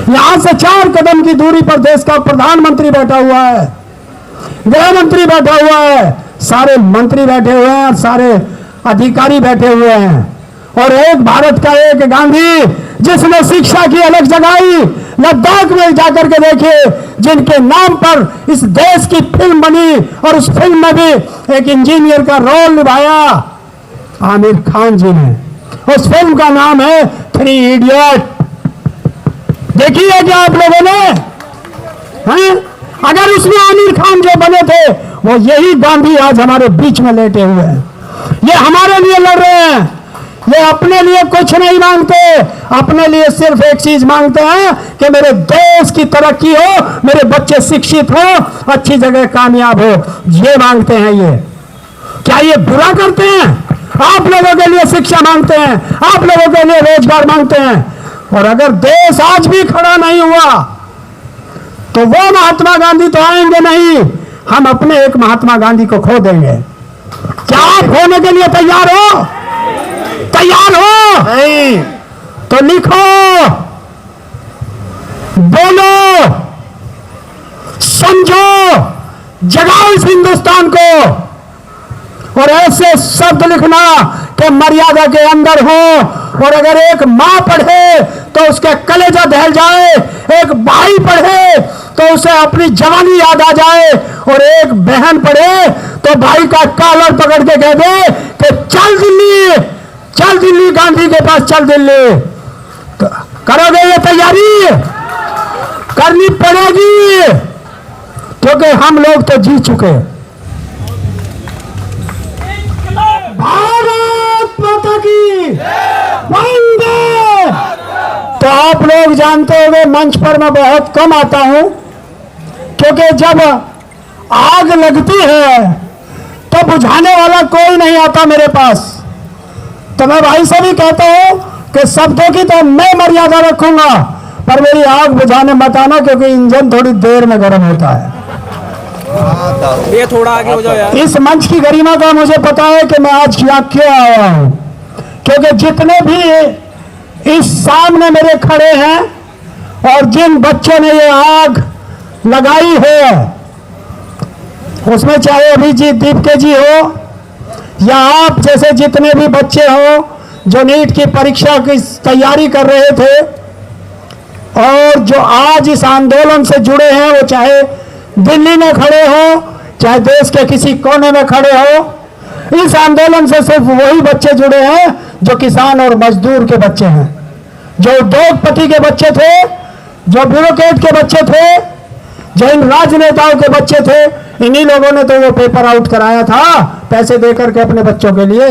यहां से 4 कदम की दूरी पर देश का प्रधानमंत्री बैठा हुआ है, गृह मंत्री बैठा हुआ है, सारे मंत्री बैठे हुए हैं और सारे अधिकारी बैठे हुए हैं। और एक भारत का एक गांधी जिसने शिक्षा की अलग जगाई, लद्दाख में जाकर के देखिए, जिनके नाम पर इस देश की फिल्म बनी और उस फिल्म में भी एक इंजीनियर का रोल निभाया आमिर खान जी ने। उस फिल्म का नाम है 3 इडियट। देखी है क्या आप लोगों ने? हैं? अगर उसमें आमिर खान जो बने थे वो यही गांधी आज हमारे बीच में लेटे हुए हैं। ये हमारे लिए लड़ रहे हैं, ये अपने लिए कुछ नहीं मांगते, अपने लिए सिर्फ एक चीज मांगते हैं कि मेरे देश की तरक्की हो, मेरे बच्चे शिक्षित हो, अच्छी जगह कामयाब हो, ये मांगते हैं। ये क्या ये बुरा करते हैं? आप लोगों के लिए शिक्षा मांगते हैं, आप लोगों के लिए रोजगार मांगते हैं। और अगर देश आज भी खड़ा नहीं हुआ तो वो महात्मा गांधी तो आएंगे नहीं, हम अपने एक महात्मा गांधी को खो देंगे। क्या आप होने के लिए तैयार हो? तैयार हो? नहीं तो लिखो, बोलो, समझो, जगाओ इस हिंदुस्तान को। और ऐसे शब्द लिखना कि मर्यादा के अंदर हो। और अगर एक मां पढ़े तो उसके कलेजा दहल जाए, एक भाई पढ़े तो उसे अपनी जवानी याद आ जाए, और एक बहन पढ़े तो भाई का कॉलर पकड़ के कह दे कि चल दिल्ली, चल दिल्ली, गांधी के पास चल दिल्ली। तो करोगे ये तैयारी? करनी पड़ेगी, क्योंकि हम लोग तो जी चुके। भारत माता की वंदे। तो आप लोग जानते होंगे मंच पर मैं बहुत कम आता हूं, क्योंकि जब आग लगती है तो बुझाने वाला कोई नहीं आता मेरे पास। तो मैं भाई से भी कहता हूं कि शब्दों की तो मैं मर्यादा रखूंगा, पर मेरी आग बुझाने मत आना, क्योंकि इंजन थोड़ी देर में गर्म होता है। ये थोड़ा आगे हो जाओ यार। इस मंच की गरिमा का मुझे पता है कि मैं आज यहाँ क्यों आया हूं, क्योंकि जितने भी इस सामने मेरे खड़े हैं और जिन बच्चों ने ये आग लगाई है, उसमें चाहे अभिजीत दीपके जी हो या आप जैसे जितने भी बच्चे हो जो नीट की परीक्षा की तैयारी कर रहे थे और जो आज इस आंदोलन से जुड़े हैं, वो चाहे दिल्ली में खड़े हो चाहे देश के किसी कोने में खड़े हो, इस आंदोलन से सिर्फ वही बच्चे जुड़े हैं जो किसान और मजदूर के बच्चे हैं, जो उद्योगपति के बच्चे थे, जो ब्यूरोक्रेट के बच्चे थे, जो इन राजनेताओं के बच्चे थे। इन्हीं लोगों ने तो वो पेपर आउट कराया था पैसे देकर के अपने बच्चों के लिए,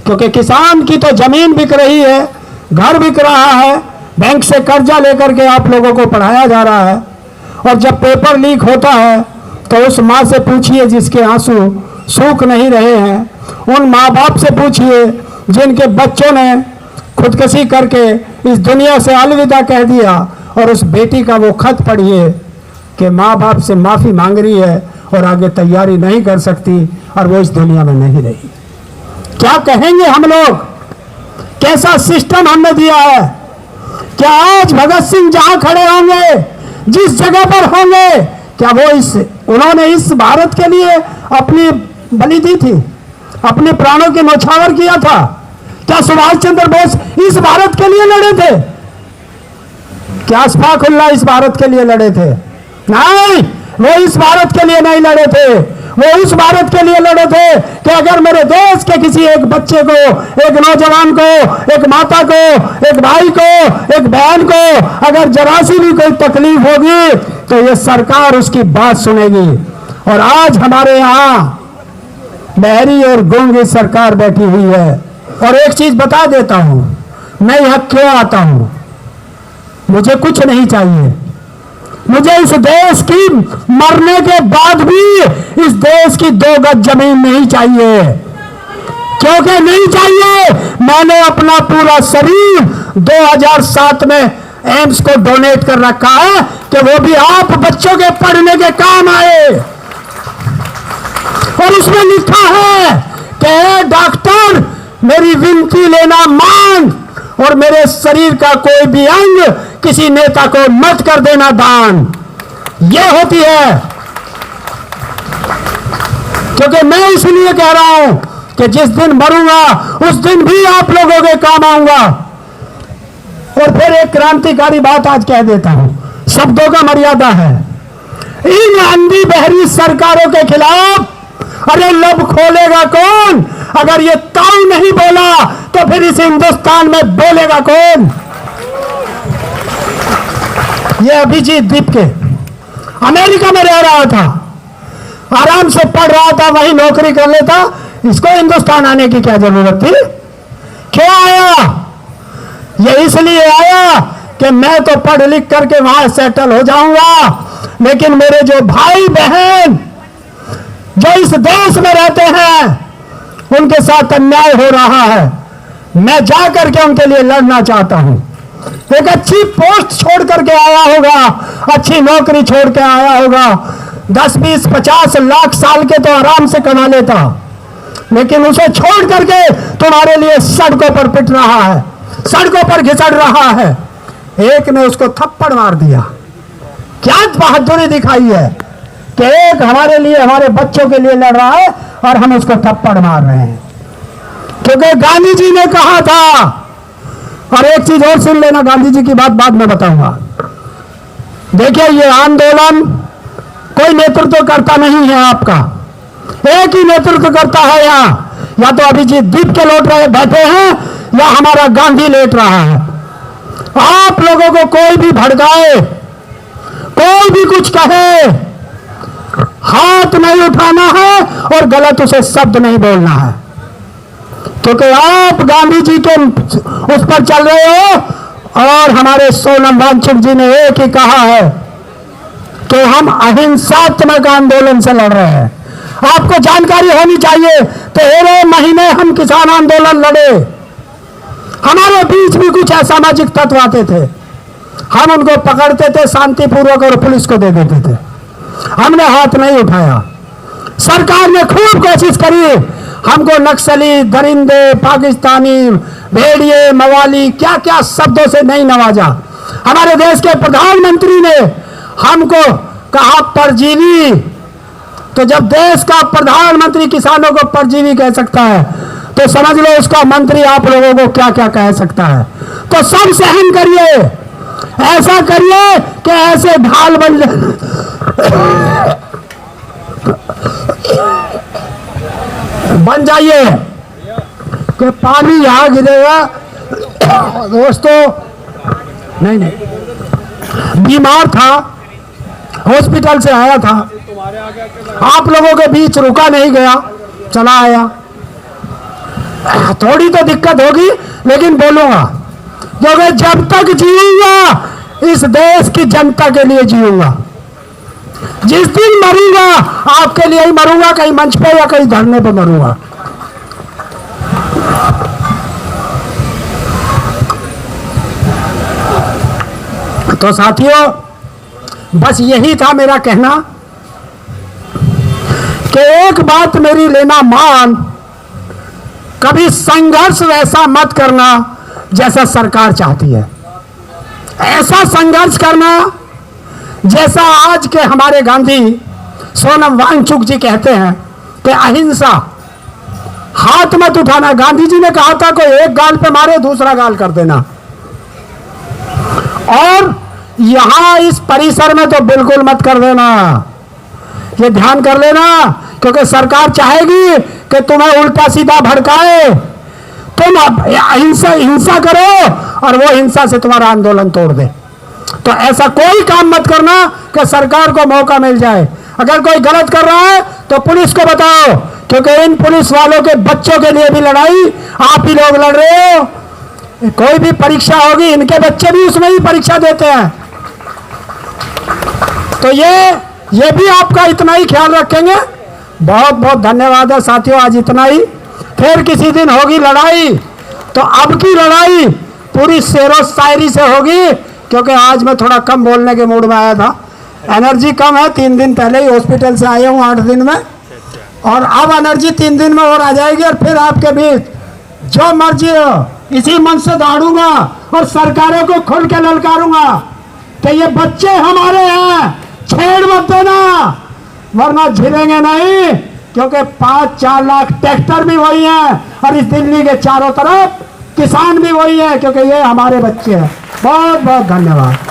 क्योंकि किसान की तो जमीन बिक रही है, घर बिक रहा है, बैंक से कर्जा लेकर के आप लोगों को पढ़ाया जा रहा है। और जब पेपर लीक होता है तो उस माँ से पूछिए जिसके आंसू सूख नहीं रहे हैं, उन माँ बाप से पूछिए जिनके बच्चों ने खुदकुशी करके इस दुनिया से अलविदा कह दिया, और उस बेटी का वो खत पढ़िए कि माँ बाप से माफ़ी मांग रही है और आगे तैयारी नहीं कर सकती और वो इस दुनिया में नहीं रही। क्या कहेंगे हम लोग? कैसा सिस्टम हमने दिया है? क्या आज भगत सिंह जहां खड़े होंगे, जिस जगह पर होंगे, क्या वो उन्होंने इस भारत के लिए अपनी बलि दी थी, अपने प्राणों के न्यौछावर किया था? क्या सुभाष चंद्र बोस इस भारत के लिए लड़े थे? क्या अशफाकुल्लाह इस भारत के लिए लड़े थे? नहीं, वो इस भारत के लिए नहीं लड़े थे। वो उस भारत के लिए लड़े थे कि अगर मेरे देश के किसी एक बच्चे को, एक नौजवान को, एक माता को, एक भाई को, एक बहन को अगर जरा सी भी कोई तकलीफ होगी तो ये सरकार उसकी बात सुनेगी। और आज हमारे यहाँ बहरी और गूंगी सरकार बैठी हुई है। और एक चीज बता देता हूं, मैं यहाँ क्यों आता हूं। मुझे कुछ नहीं चाहिए, मुझे इस देश की मरने के बाद भी इस देश की 2 गज जमीन नहीं चाहिए। क्योंकि नहीं चाहिए, मैंने अपना पूरा शरीर 2007 में एम्स को डोनेट कर रखा है कि वो भी आप बच्चों के पढ़ने के काम आए। और उसमें लिखा है कि डॉक्टर मेरी विनती लेना मान और मेरे शरीर का कोई भी अंग किसी नेता को मत कर देना दान। ये होती है। क्योंकि मैं इसलिए कह रहा हूं कि जिस दिन मरूंगा उस दिन भी आप लोगों के काम आऊंगा। और फिर एक क्रांतिकारी बात आज कह देता हूं, शब्दों का मर्यादा है। इन अंधी बहरी सरकारों के खिलाफ अरे लब खोलेगा कौन? अगर ये ताऊ नहीं बोला तो फिर इस हिंदुस्तान में बोलेगा कौन? ये अभिजीत दीप के अमेरिका में रह रहा था, आराम से पढ़ रहा था, वहीं नौकरी कर लेता। इसको हिंदुस्तान आने की क्या जरूरत थी? क्यों आया? ये इसलिए आया कि मैं तो पढ़ लिख करके वहां सेटल हो जाऊंगा, लेकिन मेरे जो भाई बहन जो इस देश में रहते हैं उनके साथ अन्याय हो रहा है। मैं जा करके उनके लिए लड़ना चाहता हूं। एक अच्छी पोस्ट छोड़ करके आया होगा, अच्छी नौकरी छोड़ के आया होगा, 10, 20, 50 लाख साल के तो आराम से कमा लेता, लेकिन उसे छोड़ करके तुम्हारे लिए सड़कों पर पिट रहा है, सड़कों पर घिसड़ रहा है। एक ने उसको थप्पड़ मार दिया। क्या बहादुरी दिखाई है कि एक हमारे लिए, हमारे बच्चों के लिए लड़ रहा है और हम उसको थप्पड़ मार रहे हैं। क्योंकि गांधी जी ने कहा था, और एक चीज और सुन लेना, गांधी जी की बात बाद में बताऊंगा। देखिए, ये आंदोलन कोई नेतृत्व करता नहीं है आपका, एक ही नेतृत्व करता है यहाँ। या तो अभिजीत दीप के लौट रहे बैठे हैं या हमारा गांधी लेट रहा है। आप लोगों को कोई भी भड़काए, कोई भी कुछ कहे, हाथ नहीं उठाना है और गलत उसे शब्द नहीं बोलना है। क्योंकि आप गांधी जी के उस पर चल रहे हो और हमारे सोनम वांगचुक जी ने एक ही कहा है कि हम अहिंसात्मक आंदोलन से लड़ रहे हैं। आपको जानकारी होनी चाहिए, 13 महीने हम किसान आंदोलन लड़े। हमारे बीच भी कुछ असामाजिक तत्व आते थे, हम उनको पकड़ते थे शांतिपूर्वक और पुलिस को दे देते थे। हमने हाथ नहीं उठाया। सरकार ने खूब कोशिश करी, हमको नक्सली, दरिंदे, पाकिस्तानी, भेड़िए, मवाली, क्या क्या शब्दों से नहीं नवाजा। हमारे देश के प्रधानमंत्री ने हमको कहा परजीवी। तो जब देश का प्रधानमंत्री किसानों को परजीवी कह सकता है तो समझ लो उसका मंत्री आप लोगों को क्या क्या कह सकता है। तो सब सहन करिए, ऐसा करिए कि ऐसे ढाल बन जाइए कि पानी यहां गिरेगा। दोस्तों, नहीं, बीमार था, हॉस्पिटल से आया था, आप लोगों के बीच रुका नहीं गया, चला आया। थोड़ी तो दिक्कत होगी लेकिन बोलूंगा, क्योंकि जब तक जीऊंगा इस देश की जनता के लिए जीऊंगा। जिस दिन मरूंगा आपके लिए ही मरूंगा, कहीं मंच पे या कहीं धरने पे मरूंगा। तो साथियों, बस यही था मेरा कहना कि एक बात मेरी लेना मान, कभी संघर्ष वैसा मत करना जैसा सरकार चाहती है। ऐसा संघर्ष करना जैसा आज के हमारे गांधी सोनम वांगचुक जी कहते हैं कि अहिंसा, हाथ मत उठाना। गांधी जी ने कहा था कोई एक गाल पे मारे दूसरा गाल कर देना। और यहां इस परिसर में तो बिल्कुल मत कर देना, ये ध्यान कर लेना, क्योंकि सरकार चाहेगी कि तुम्हें उल्टा सीधा भड़काए, तुम हिंसा करो और वो हिंसा से तुम्हारा आंदोलन तोड़ दे। तो ऐसा कोई काम मत करना कि सरकार को मौका मिल जाए। अगर कोई गलत कर रहा है तो पुलिस को बताओ, क्योंकि इन पुलिस वालों के बच्चों के लिए भी लड़ाई आप ही लोग लड़ रहे हो। कोई भी परीक्षा होगी, इनके बच्चे भी उसमें ही परीक्षा देते हैं। तो ये भी आपका इतना ही ख्याल रखेंगे। बहुत बहुत धन्यवाद है साथियों, आज इतना ही। फिर किसी दिन होगी लड़ाई, तो अब की लड़ाई पूरी शेरो शायरी से होगी, क्योंकि आज मैं थोड़ा कम बोलने के मूड में आया था, एनर्जी कम है। 3 दिन पहले ही हॉस्पिटल से आया हूँ 8 दिन में, और अब एनर्जी 3 दिन में और आ जाएगी। और फिर आपके बीच जो मर्जी हो इसी मन से दौड़ूंगा और सरकारों को खुल के ललकारूंगा कि ये बच्चे हमारे हैं, छेड़ मत देना, वरना झेलेंगे नहीं। क्योंकि 5-4 लाख ट्रैक्टर भी वही हैं और इस दिल्ली के चारों तरफ किसान भी वही है, क्योंकि ये हमारे बच्चे हैं। बहुत बहुत धन्यवाद।